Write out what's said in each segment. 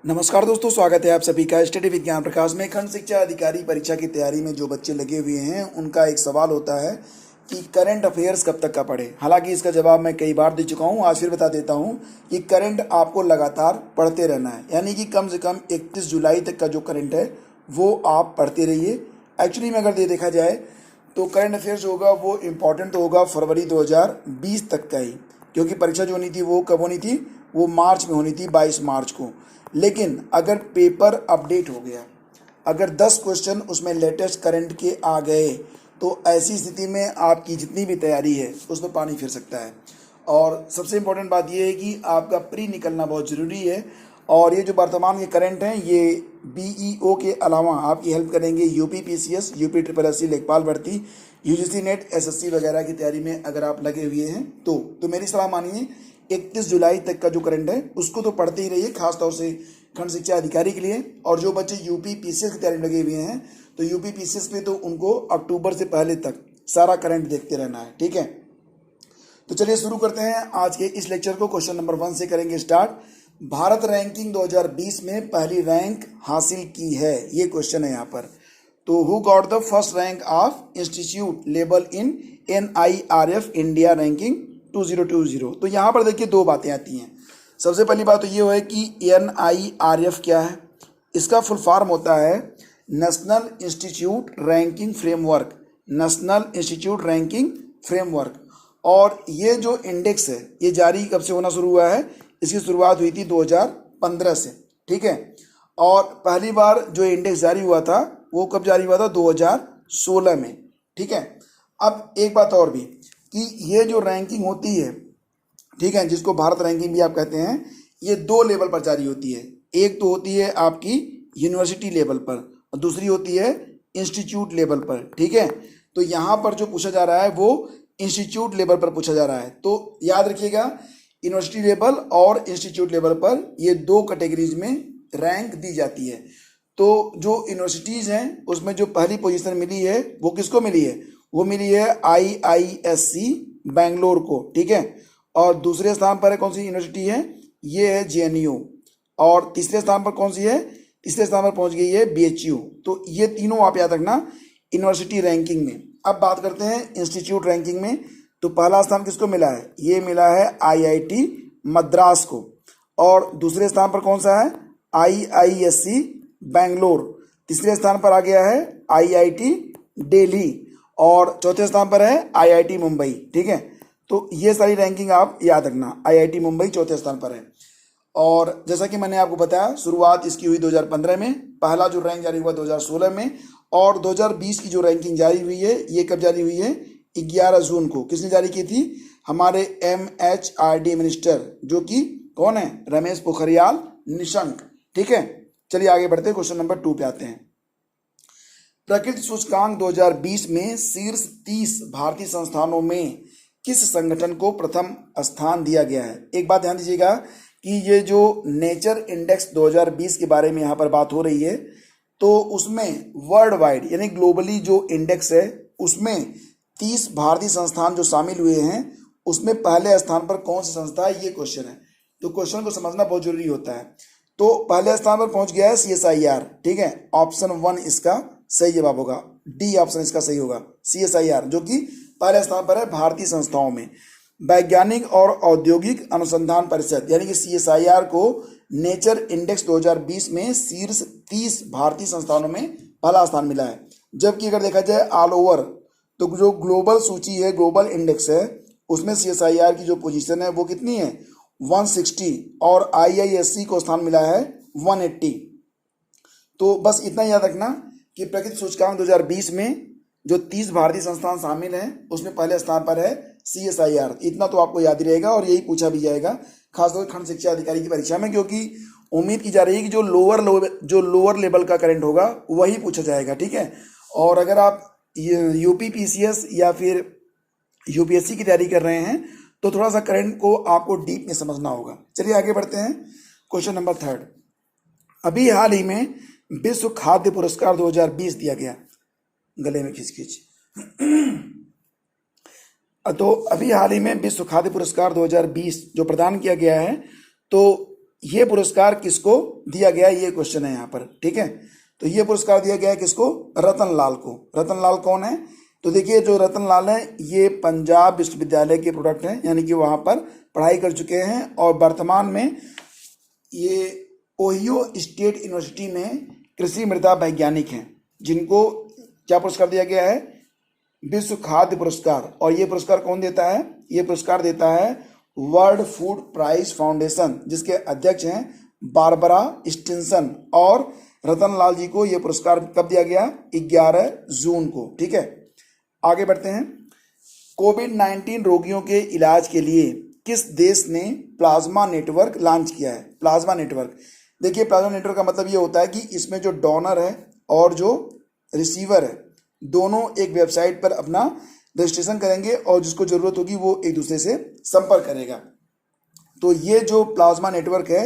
नमस्कार दोस्तों, स्वागत है आप सभी का स्टडी विज्ञान प्रकाश में। खंड शिक्षा अधिकारी परीक्षा की तैयारी में जो बच्चे लगे हुए हैं उनका एक सवाल होता है कि करंट अफेयर्स कब तक का पढ़े। हालांकि इसका जवाब मैं कई बार दे चुका हूं, आज फिर बता देता हूं कि करंट आपको लगातार पढ़ते रहना है, यानी कि कम से कम 31 जुलाई तक का जो करंट है वो आप पढ़ते रहिए। एक्चुअली में अगर देखा जाए तो करंट अफेयर्स होगा वो इम्पॉर्टेंट तो होगा फरवरी 2020 तक का ही, क्योंकि परीक्षा जो होनी थी वो कब होनी थी, वो मार्च में होनी थी, 22 मार्च को। लेकिन अगर पेपर अपडेट हो गया, अगर 10 क्वेश्चन उसमें लेटेस्ट करंट के आ गए, तो ऐसी स्थिति में आपकी जितनी भी तैयारी है उसमें पानी फिर सकता है। और सबसे इम्पोर्टेंट बात यह है कि आपका प्री निकलना बहुत ज़रूरी है। और ये जो वर्तमान के करंट हैं ये बीईओ के अलावा आपकी हेल्प करेंगे UP PCS, UP triple SC, लेखपाल भर्ती, यूजीसी नेट, एसएससी वगैरह की तैयारी में अगर आप लगे हुए हैं तो मेरी सलाह मानिए, 31 जुलाई तक का जो करंट है उसको तो पढ़ते ही रहिए, खासतौर से खंड शिक्षा अधिकारी के लिए। और जो बच्चे यूपी पीसीएस की तैयारी में लगे हुए हैं तो यूपी पीसीएस के लिए तो उनको अक्टूबर से पहले तक सारा करंट देखते रहना है, ठीक है। तो चलिए शुरू करते हैं आज के इस लेक्चर को। क्वेश्चन नंबर 1 से करेंगे स्टार्ट। भारत रैंकिंग 2020 में पहली रैंक हासिल की है, ये क्वेश्चन है यहाँ पर। तो who got the first rank of institute level in NIRF India ranking 2020। तो यहाँ पर देखिए दो बातें आती हैं। सबसे पहली बात तो ये है कि NIRF क्या है। इसका फुल फॉर्म होता है national institute ranking framework, national institute ranking framework. और ये जो इंडेक्स है ये जारी कब से होना शुरू हुआ है, इसकी शुरुआत हुई थी 2015 से, ठीक है। और पहली बार जो इंडेक्स जारी हुआ था वो कब जारी हुआ था, 2016 में, ठीक है। अब एक बात और भी कि ये जो रैंकिंग होती है, ठीक है, जिसको भारत रैंकिंग भी आप कहते हैं, ये दो लेवल पर जारी होती है। एक तो होती है आपकी यूनिवर्सिटी लेवल पर और दूसरी होती है इंस्टीट्यूट लेवल पर, ठीक है। तो यहाँ पर जो पूछा जा रहा है वो इंस्टीट्यूट लेवल पर पूछा जा रहा है। तो याद रखिएगा, यूनिवर्सिटी लेवल और इंस्टीट्यूट लेवल पर ये दो कैटेगरीज में रैंक दी जाती है। तो जो यूनिवर्सिटीज़ हैं उसमें जो पहली पोजीशन मिली है वो किसको मिली है, वो मिली है IISc बेंगलोर को, ठीक है। और दूसरे स्थान पर है कौन सी यूनिवर्सिटी है, ये है JNU। और तीसरे स्थान पर कौन सी है, तीसरे स्थान पर पहुंच गई है BHU। तो ये तीनों आप याद रखना यूनिवर्सिटी रैंकिंग में। अब बात करते हैं इंस्टीट्यूट रैंकिंग में। तो पहला स्थान किसको मिला है, ये मिला है IIT मद्रास को। और दूसरे स्थान पर कौन सा है, IISc बेंगलोर। तीसरे स्थान पर आ गया है IIT दिल्ली और चौथे स्थान पर है IIT मुंबई, ठीक है। तो ये सारी रैंकिंग आप याद रखना, IIT मुंबई चौथे स्थान पर है। और जैसा कि मैंने आपको बताया शुरुआत इसकी हुई 2015 में, पहला जो रैंक जारी हुआ 2016 में, और 2020 की जो रैंकिंग जारी हुई है ये कब जारी हुई है, 11 जून को। किसने जारी की थी, हमारे MHRD मिनिस्टर, जो कि कौन है, रमेश पोखरियाल निशंक, ठीक है। चलिए आगे बढ़ते हैं, क्वेश्चन नंबर 2 पे आते हैं। प्रकृति सूचकांक 2020 में शीर्ष 30 भारतीय संस्थानों में किस संगठन को प्रथम स्थान दिया गया है। एक बात ध्यान दीजिएगा कि ये जो नेचर इंडेक्स 2020 के बारे में यहाँ पर बात हो रही है, तो उसमें वर्ल्ड वाइड यानी ग्लोबली जो इंडेक्स है उसमें 30 भारतीय संस्थान जो शामिल हुए हैं, उसमें पहले स्थान पर कौन सी संस्था है, ये क्वेश्चन है। तो क्वेश्चन को समझना बहुत जरूरी होता है। तो पहले स्थान पर पहुंच गया है CSIR, ठीक है। ऑप्शन 1 इसका सही जवाब होगा, डी ऑप्शन इसका सही होगा, CSIR, जो कि पहले स्थान पर है भारतीय संस्थाओं में। वैज्ञानिक और औद्योगिक अनुसंधान परिषद यानी कि CSIR को नेचर इंडेक्स 2020 में शीर्ष 30 भारतीय संस्थानों में पहला स्थान मिला है। जबकि अगर देखा जाए ऑल ओवर तो जो ग्लोबल सूची है, ग्लोबल इंडेक्स है, उसमें CSIR की जो पोजीशन है वो कितनी है, 160, और IISc को स्थान मिला है 180। तो बस इतना याद रखना कि प्रकृति सूचकांक 2020 में जो 30 भारतीय संस्थान शामिल हैं उसमें पहले स्थान पर है CSIR। इतना तो आपको याद ही रहेगा और यही पूछा भी जाएगा खासतौर खंड शिक्षा अधिकारी की परीक्षा में, क्योंकि उम्मीद की जा रही है कि जो लोअर लेवल का करंट होगा वही पूछा जाएगा, ठीक है। और अगर आप यूपी PCS या फिर UPSC की तैयारी कर रहे हैं तो थोड़ा सा करंट को आपको डीप में समझना होगा। चलिए आगे बढ़ते हैं, क्वेश्चन नंबर 3। अभी हाल ही में विश्व खाद्य पुरस्कार 2020 दिया गया, गले में खिंच तो अभी हाल ही में विश्व खाद्य पुरस्कार 2020 जो प्रदान किया गया है, तो ये पुरस्कार किसको दिया गया है, ये क्वेश्चन है यहाँ पर, ठीक है। तो ये पुरस्कार दिया गया है किसको, रतन लाल को। रतन लाल कौन है, तो देखिए जो रतन लाल है ये पंजाब विश्वविद्यालय के प्रोडक्ट हैं, यानी कि वहाँ पर पढ़ाई कर चुके हैं और वर्तमान में ये ओहियो स्टेट यूनिवर्सिटी में कृषि मृदा वैज्ञानिक हैं, जिनको क्या पुरस्कार दिया गया है, विश्व खाद्य पुरस्कार। और ये पुरस्कार कौन देता है, ये पुरस्कार देता है वर्ल्ड फूड प्राइज फाउंडेशन, जिसके अध्यक्ष हैं बारबरा स्टिनसन। और रतन लाल जी को ये पुरस्कार कब दिया गया, 11 जून को, ठीक है। आगे बढ़ते हैं। कोविड-19 रोगियों के इलाज के लिए किस देश ने प्लाज्मा नेटवर्क लॉन्च किया है। प्लाज्मा नेटवर्क, देखिए प्लाज्मा नेटवर्क का मतलब ये होता है कि इसमें जो डोनर है और जो रिसीवर है दोनों एक वेबसाइट पर अपना रजिस्ट्रेशन करेंगे और जिसको ज़रूरत होगी वो एक दूसरे से संपर्क करेगा। तो ये जो प्लाज्मा नेटवर्क है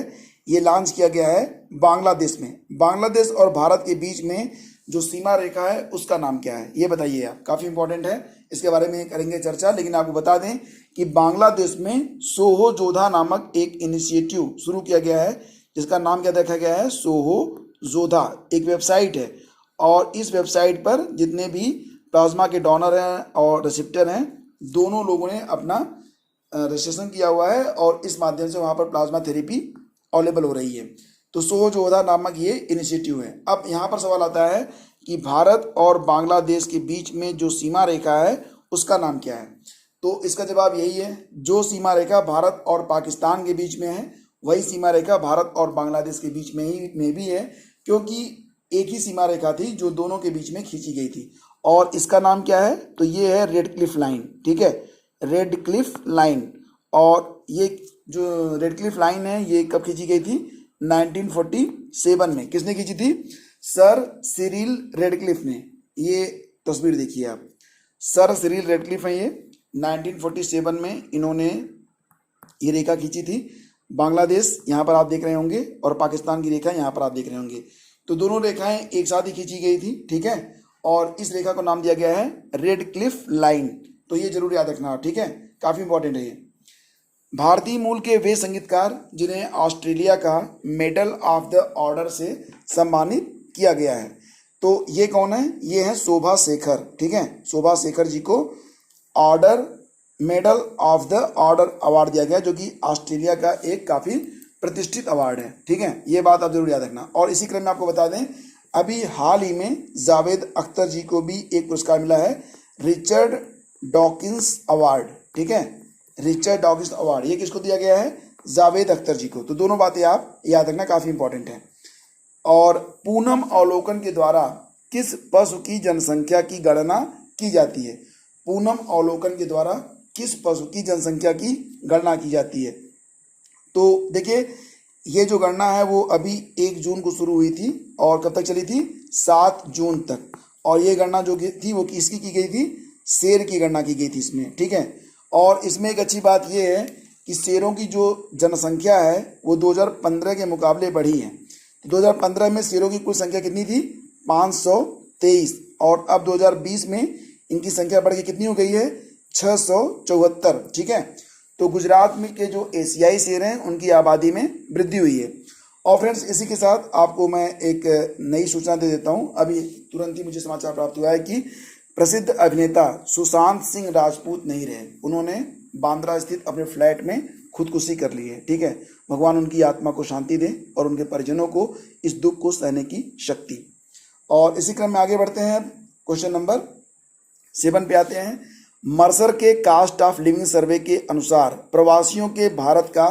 ये लॉन्च किया गया है बांग्लादेश में। बांग्लादेश और भारत के बीच में जो सीमा रेखा है उसका नाम क्या है, ये बताइए आप। काफ़ी इंपॉर्टेंट है, इसके बारे में करेंगे चर्चा, लेकिन आपको बता दें कि बांग्लादेश में सोहो जोधा नामक एक इनिशिएटिव शुरू किया गया है, जिसका नाम क्या रखा गया है, सोहो जोधा। एक वेबसाइट है और इस वेबसाइट पर जितने भी प्लाज्मा के डोनर हैं और रिसिप्टर हैं दोनों लोगों ने अपना रजिस्ट्रेशन किया हुआ है और इस माध्यम से वहाँ पर प्लाज्मा थेरेपी अवेलेबल हो रही है। तो सोहो जोधा नामक ये इनिशिएटिव है। अब यहाँ पर सवाल आता है कि भारत और बांग्लादेश के बीच में जो सीमा रेखा है उसका नाम क्या है। तो इसका जवाब यही है, जो सीमा रेखा भारत और पाकिस्तान के बीच में है वही सीमा रेखा भारत और बांग्लादेश के बीच में भी है, क्योंकि एक ही सीमा रेखा थी जो दोनों के बीच में खींची गई थी। और इसका नाम क्या है, तो ये है रेड क्लिफ लाइन, ठीक है, रेड क्लिफ लाइन। और ये जो रेड क्लिफ लाइन है ये कब खींची गई थी, 1947 में। किसने खींची थी, सर सिरिल रेडक्लिफ ने। ये तस्वीर देखिए आप, सर सिरिल रेडक्लिफ है ये, 1947 में इन्होंने ये रेखा खींची थी। बांग्लादेश यहाँ पर आप देख रहे होंगे और पाकिस्तान की रेखा यहाँ पर आप देख रहे होंगे। तो दोनों रेखाएं एक साथ ही खींची गई थी, ठीक है। और इस रेखा को नाम दिया गया है रेड क्लिफ लाइन। तो ये जरूर याद रखना, ठीक है, काफ़ी इंपॉर्टेंट है ये। भारतीय मूल के वे संगीतकार जिन्हें ऑस्ट्रेलिया का मेडल ऑफ द ऑर्डर से सम्मानित किया गया है, तो ये कौन है, ये है शोभा शेखर, ठीक है। शोभा शेखर जी को medal of the order award दिया गया, जो कि ऑस्ट्रेलिया का एक काफ़ी प्रतिष्ठित अवार्ड है, ठीक है। ये बात आप जरूर याद रखना। और इसी क्रम में आपको बता दें अभी हाल ही में जावेद अख्तर जी को भी एक पुरस्कार मिला है, रिचर्ड डॉकिंस अवार्ड, ठीक है, रिचर्ड डॉकिंस अवार्ड। ये किसको दिया गया है, जावेद अख्तर जी को। तो दोनों बातें आप याद रखना, काफ़ी इंपॉर्टेंट है। और पूनम अवलोकन के द्वारा किस पशु की जनसंख्या की गणना की जाती है। पूनम अवलोकन के द्वारा किस पशु की जनसंख्या की गणना की जाती है। तो देखिए ये जो गणना है वो अभी 1 जून को शुरू हुई थी और कब तक चली थी, 7 जून तक। और ये गणना जो थी वो किसकी की गई थी, शेर की गणना की गई थी इसमें, ठीक है। और इसमें एक अच्छी बात ये है कि शेरों की जो जनसंख्या है वो 2015 के मुकाबले बढ़ी है। 2015 में शेरों की कुल संख्या कितनी थी, 523, और अब 2020 में इनकी संख्या बढ़ के कितनी हो गई है, 674, ठीक है। तो गुजरात में के जो एशियाई शेर हैं उनकी आबादी में वृद्धि हुई है। और फ्रेंड्स इसी के साथ आपको मैं एक नई सूचना दे देता हूं। अभी तुरंत ही मुझे समाचार प्राप्त हुआ है कि प्रसिद्ध अभिनेता सुशांत सिंह राजपूत नहीं रहे, उन्होंने बांद्रा स्थित अपने फ्लैट में खुदकुशी कर ली है, ठीक है। भगवान उनकी आत्मा को शांति दें और उनके परिजनों को इस दुख को सहने की शक्ति। और इसी क्रम में आगे बढ़ते हैं, क्वेश्चन नंबर 7 पे आते हैं। मर्सर के कास्ट ऑफ लिविंग सर्वे के अनुसार प्रवासियों के भारत का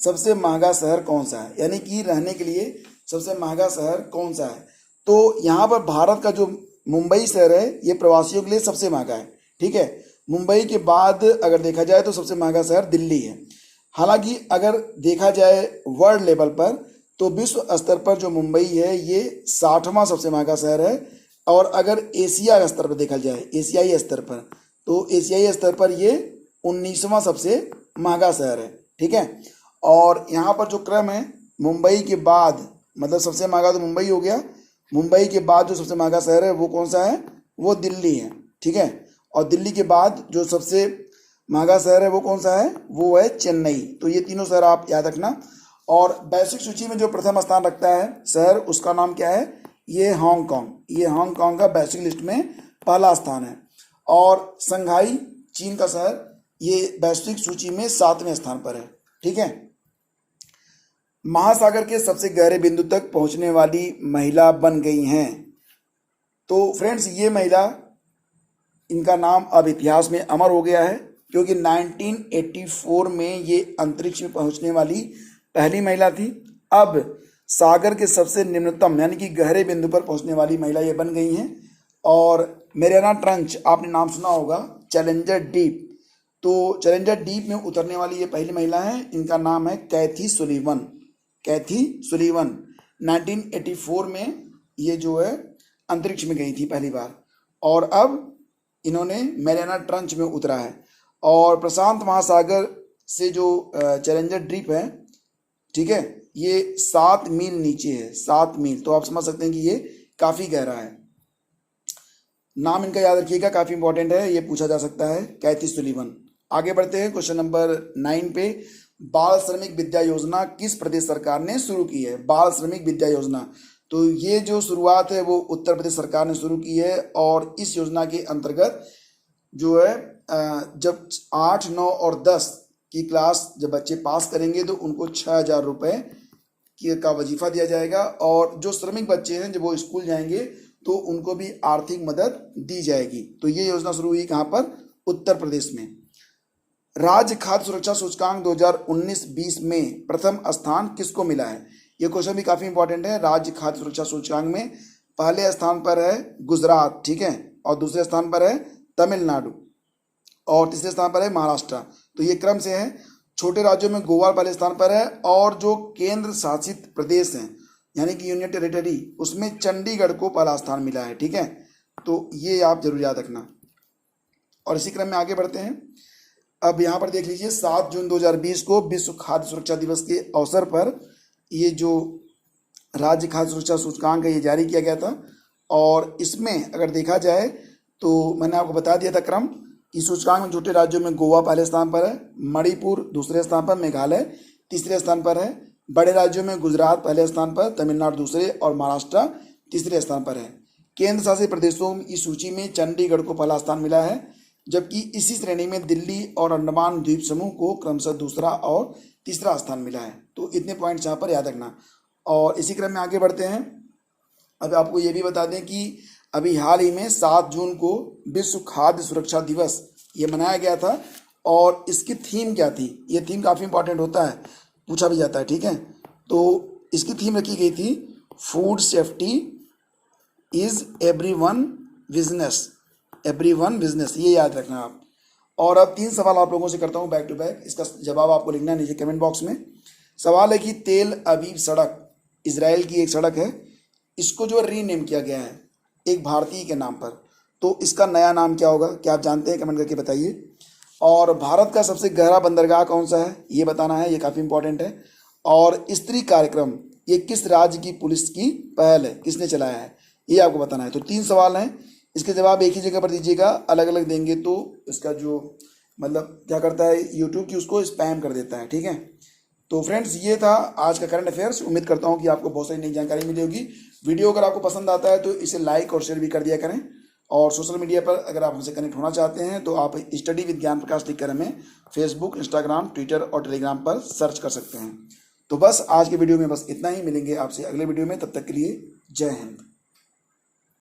सबसे महंगा शहर कौन सा है, यानी कि रहने के लिए सबसे महंगा शहर कौन सा है। तो यहाँ पर भारत का जो मुंबई शहर है ये प्रवासियों के लिए सबसे महंगा है, ठीक है। मुंबई के बाद अगर देखा जाए तो सबसे महंगा शहर दिल्ली है। हालांकि अगर देखा जाए वर्ल्ड लेवल पर तो विश्व स्तर पर जो मुंबई है ये 60वां सबसे महंगा शहर है। और अगर एशिया स्तर पर देखा जाए, एशियाई स्तर पर, तो एशियाई स्तर पर ये 19वां सबसे महंगा शहर है, ठीक है। और यहाँ पर जो क्रम है मुंबई के बाद, मतलब सबसे महंगा तो मुंबई हो गया, मुंबई के बाद जो सबसे महंगा शहर है वो कौन सा है, वो दिल्ली है, ठीक है। और दिल्ली के बाद जो सबसे महंगा शहर है वो कौन सा है, वो है चेन्नई। तो ये तीनों शहर आप याद रखना। और वैश्विक सूची में जो प्रथम स्थान रखता है शहर, उसका नाम क्या है? ये हांगकांग। ये हांगकांग का वैश्विक लिस्ट में पहला स्थान है। और संघाई चीन का शहर, ये वैश्विक सूची में 7वें स्थान पर है। ठीक है। महासागर के सबसे गहरे बिंदु तक पहुंचने वाली महिला बन गई हैं। तो फ्रेंड्स, ये महिला, इनका नाम अब इतिहास में अमर हो गया है, क्योंकि 1984 में ये अंतरिक्ष में पहुंचने वाली पहली महिला थी। अब सागर के सबसे निम्नतम यानी कि गहरे बिंदु पर पहुंचने वाली महिला ये बन गई हैं। और मैरियाना ट्रंच, आपने नाम सुना होगा, चैलेंजर डीप। तो चैलेंजर डीप में उतरने वाली ये पहली महिला है। इनका नाम है कैथी सुलीवन। कैथी सुलीवन 1984 में ये जो है अंतरिक्ष में गई थी पहली बार, और अब इन्होंने मैरियाना ट्रंच में उतरा है। और प्रशांत महासागर से जो चैलेंजर डीप है, ठीक है, ये 7 मील नीचे है, 7 मील। तो आप समझ सकते हैं कि ये काफ़ी गहरा है। नाम इनका याद रखिएगा, काफ़ी इंपॉर्टेंट है, ये पूछा जा सकता है, कैथी सुलीवन। आगे बढ़ते हैं क्वेश्चन नंबर 9 पे। बाल श्रमिक विद्या योजना किस प्रदेश सरकार ने शुरू की है? बाल श्रमिक विद्या योजना, तो ये जो शुरुआत है वो उत्तर प्रदेश सरकार ने शुरू की है। और इस योजना के अंतर्गत जो है जब 8, 9 और 10 की क्लास जब बच्चे पास करेंगे तो उनको 6,000 रुपये का वजीफा दिया जाएगा। और जो श्रमिक बच्चे हैं जब वो स्कूल जाएंगे तो उनको भी आर्थिक मदद दी जाएगी। तो ये योजना शुरू हुई कहाँ पर? उत्तर प्रदेश में। राज्य खाद्य सुरक्षा सूचकांक 2019-20 में प्रथम स्थान किसको मिला है? ये क्वेश्चन भी काफ़ी इंपॉर्टेंट है। राज्य खाद्य सुरक्षा सूचकांक में पहले स्थान पर है गुजरात, ठीक है, और दूसरे स्थान पर है तमिलनाडु, और तीसरे स्थान पर है महाराष्ट्र। तो ये क्रम से है। छोटे राज्यों में गोवा पहले स्थान पर है, और जो केंद्र शासित प्रदेश हैं यानी कि यूनियन टेरिटरी, उसमें चंडीगढ़ को पहला स्थान मिला है। ठीक है, तो ये आप जरूर याद रखना। और इसी क्रम में आगे बढ़ते हैं। अब यहाँ पर देख लीजिए, 7 जून 2020 को विश्व खाद्य सुरक्षा दिवस के अवसर पर ये जो राज्य खाद्य सुरक्षा सूचकांक है ये जारी किया गया था। और इसमें अगर देखा जाए तो मैंने आपको बता दिया था क्रम। इस सूचकांक में छोटे राज्यों में गोवा पहले स्थान पर है, मणिपुर दूसरे स्थान पर, मेघालय तीसरे स्थान पर है। बड़े राज्यों में गुजरात पहले स्थान पर, तमिलनाडु दूसरे और महाराष्ट्र तीसरे स्थान पर है। केंद्र शासित प्रदेशों की सूची में चंडीगढ़ को पहला स्थान मिला है, जबकि इसी श्रेणी में दिल्ली और अंडमान द्वीप समूह को क्रमशः दूसरा और तीसरा स्थान मिला है। तो इतने पॉइंट्स यहाँ पर याद रखना। और इसी क्रम में आगे बढ़ते हैं। अब आपको ये भी बता दें कि अभी हाल ही में 7 जून को विश्व खाद्य सुरक्षा दिवस ये मनाया गया था। और इसकी थीम क्या थी? ये थीम काफ़ी इंपॉर्टेंट होता है, पूछा भी जाता है। ठीक है, तो इसकी थीम रखी गई थी food safety is everyone business. Everyone business, ये याद रखना आप। और अब 3 सवाल आप लोगों से करता हूँ बैक टू बैक। इसका जवाब आपको लिखना है नीचे कमेंट बॉक्स में। सवाल है कि तेल अवीव सड़क इजराइल की एक सड़क है, इसको जो रीनेम किया गया है एक भारतीय के नाम पर, तो इसका नया नाम क्या होगा? क्या आप जानते हैं? कमेंट करके बताइए। और भारत का सबसे गहरा बंदरगाह कौन सा है? ये बताना है, ये काफ़ी इंपॉर्टेंट है। और स्त्री कार्यक्रम ये किस राज्य की पुलिस की पहल है, किसने चलाया है, ये आपको बताना है। तो 3 सवाल हैं, इसके जवाब एक ही जगह पर दीजिएगा, अलग अलग देंगे तो इसका जो मतलब क्या करता है यूट्यूब की, उसको स्पैम कर देता है। ठीक है, तो फ्रेंड्स ये था आज का करंट अफेयर्स। उम्मीद करता हूँ कि आपको बहुत सारी नई जानकारी मिली होगी। वीडियो अगर आपको पसंद आता है तो इसे लाइक और शेयर भी कर दिया करें। और सोशल मीडिया पर अगर आप हमसे कनेक्ट होना चाहते हैं तो आप स्टडी विद ज्ञान प्रकाश लिखकर हमें फेसबुक, इंस्टाग्राम, ट्विटर और टेलीग्राम पर सर्च कर सकते हैं। तो बस आज के वीडियो में बस इतना ही। मिलेंगे आपसे अगले वीडियो में, तब तक के लिए जय हिंद।